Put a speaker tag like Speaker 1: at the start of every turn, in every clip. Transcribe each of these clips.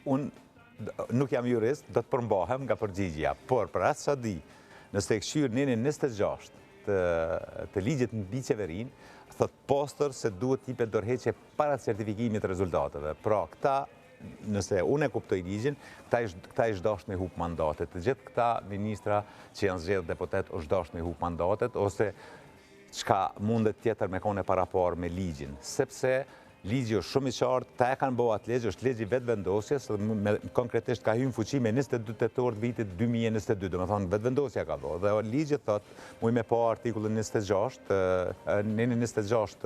Speaker 1: unë nuk jam jurist, do të përmbahem nga përgjigjja, por për atë sa di, nëse e këshyrë ninin 26 të ligjit në mbi qeverin, thot poster se duhet tipe dorëheqje para certifikimit të rezultateve. Pra, këta, nëse unë e kuptoj ligjin, këta është dashur me hup mandatet. Të gjithë këta ministra që janë zgjedhur deputet është dashur me hup mandatet, ose çka mundet tjetër me kone parapar me ligjin. Sepse ligji është shumë i qartë, ta e kanë bëu atë ligj, është ligji vetëvendosjes, konkretisht ka hyrë në fuqi me 22 tetor të vitit 2022, domethënë vetëvendosja ka bëu. Dhe ligji thotë, muj me pa artikullin 26, neni 26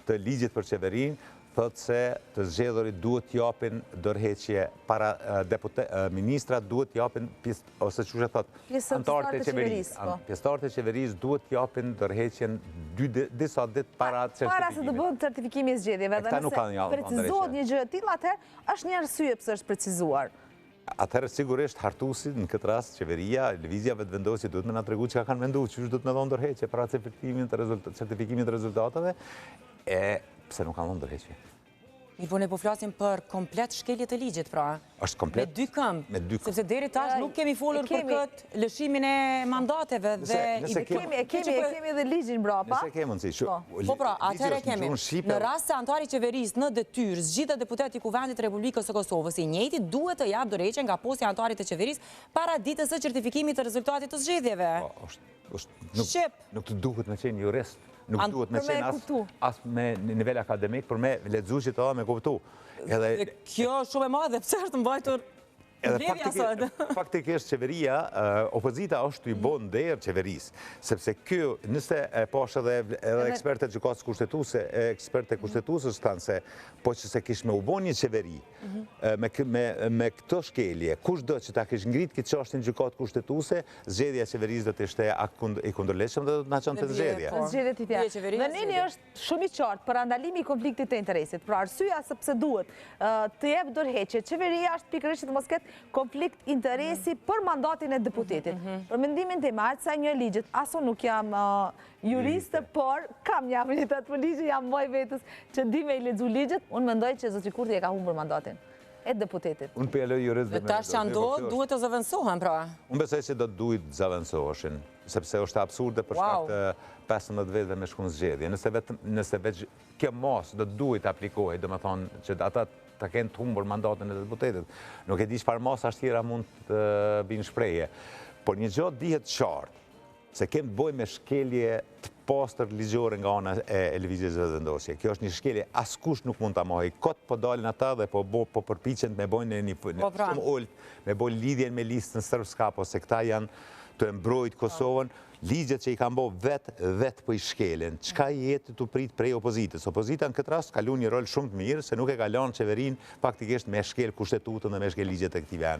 Speaker 1: të ligjit për qeverinë, thotë se të zgjedhurit duhet japin dorëheqje para ministrat duhet japin ose çu thotë anëtarët e qeverisë. Pjesëtarët e qeverisë duhet japin dorëheqjen disa ditë para certifikimit.
Speaker 2: Para se të bëhet certifikimi i zgjedhjeve. Dhe nëse precizohet një gjë e tillë, atëherë është një arsye pse është precizuar.
Speaker 1: Atëherë sigurisht hartuesi në këtë rast qeveria, lëvizja vetëvendosje duhet më na tregu çka kanë menduar, çu duhet më dhënë dorëheqje para certifikimit të rezultateve pse nuk kanë dhënë dorëheqje.
Speaker 3: Mirë, po ne po flasim për komplet shkelje të ligjit, pra.
Speaker 1: Është komplet.
Speaker 3: Me dy këmbë. Sepse deri tash nuk kemi folur për këtë lëshimin e mandateve dhe
Speaker 2: kemi edhe ligjin mbrapa.
Speaker 1: Nëse kemi mundësi.
Speaker 3: Po pra, atëherë kemi. Në rast se antari i qeverisë në detyrë zgjitet deputet i Kuvendit të Republikës së Kosovës, i njëjti duhet të jap dorëheqje nga posti i antarit të qeverisë para ditës së certifikimit të rezultatit të zgjedhjeve.
Speaker 1: Nuk të duhet me qenë jurist. Nuk duhet me qenë as me nivel akademik, për me lexuesit ta me kuptu.
Speaker 3: Kjo shumë e madhe, pse është mbajtur
Speaker 1: faktikisht qeveria, opozita është i bon derë qeverisë, sepse kjo, nëse e pash edhe ekspertet gjykatës kushtetuese, ekspertet kushtetuesës thanë se po që se kish me u bon një qeveri, me këto shkelje, kush do që ta kish ngrit këtë çështjen gjykatë kushtetuese, zgjedhja e qeverisë do të ishte i kundërligjshëm dhe do të na çonte të zgjedhja.
Speaker 2: Zgjedhjet i tjera. Dhe nini është shumë i qartë për ndalimin e konfliktit të interesit. Pra arsyeja sepse duhet të jep dorëheqje qeveria është pikërisht të mos ketë konflikt interesi për mandatin e deputetit. Për mendimin tim, aq sa një ligjit, aso nuk jam juriste, por kam një afinitet për ligjin, jam moj vetës që di me i lexu ligjet, unë mendoj që zotri Kurti e ka humbur mandatin e deputetit.
Speaker 1: Unë për jurist
Speaker 3: dhe tash që ndodh, duhet të zëvendësohen, pra.
Speaker 1: Unë besoj se do të duhet zëvendësoheshin, sepse është absurde për shkak të 15 viteve me shkuën zgjedhje. Nëse veç kjo mos do të duhet aplikohet, domethënë që ata ta kenë të humbur mandatin e deputetit. Nuk e di çfarë masa tjera mund të binë shprehje. Por një gjë dihet qartë, se kemë të bëjmë me shkelje të pastër ligjore nga ana e lëvizjes së vendosjes. Kjo është një shkelje askush nuk mund ta mohej. Kot po dalin ata dhe po përpiqen me bojnë një shumë ult, me bojnë lidhjen me listën serbska, se këta janë të mbrojt Kosovën. Ligjet që i kanë bërë vetë për i shkelen, qka jetë të prit prej opozitës. Opozita në këtë rast ka lu një rol shumë të mirë, se nuk e ka lanë qeverin faktikisht me shkel kushtetutën dhe me shkel ligjet e këtij veni.